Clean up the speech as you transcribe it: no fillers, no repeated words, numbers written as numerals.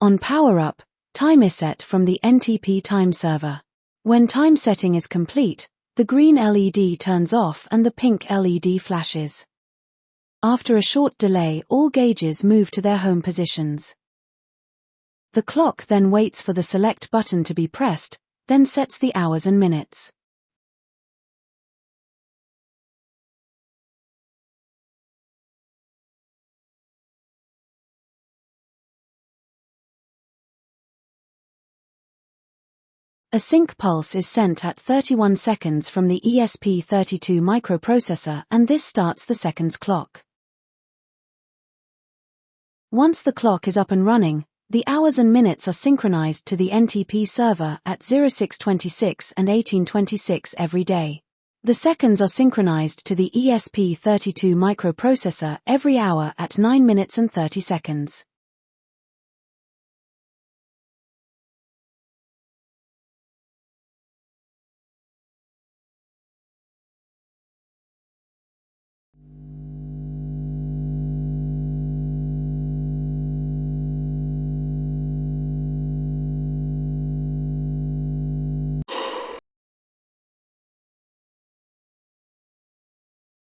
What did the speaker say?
On power up, time is set from the NTP time server. When time setting is complete, the green LED turns off and the pink LED flashes. After a short delay, all gauges move to their home positions. The clock then waits for the select button to be pressed, then sets the hours and minutes. A sync pulse is sent at 31 seconds from the ESP32 microprocessor, and this starts the seconds clock. Once the clock is up and running, the hours and minutes are synchronized to the NTP server at 06:26 and 18:26 every day. The seconds are synchronized to the ESP32 microprocessor every hour at 9 minutes and 30 seconds.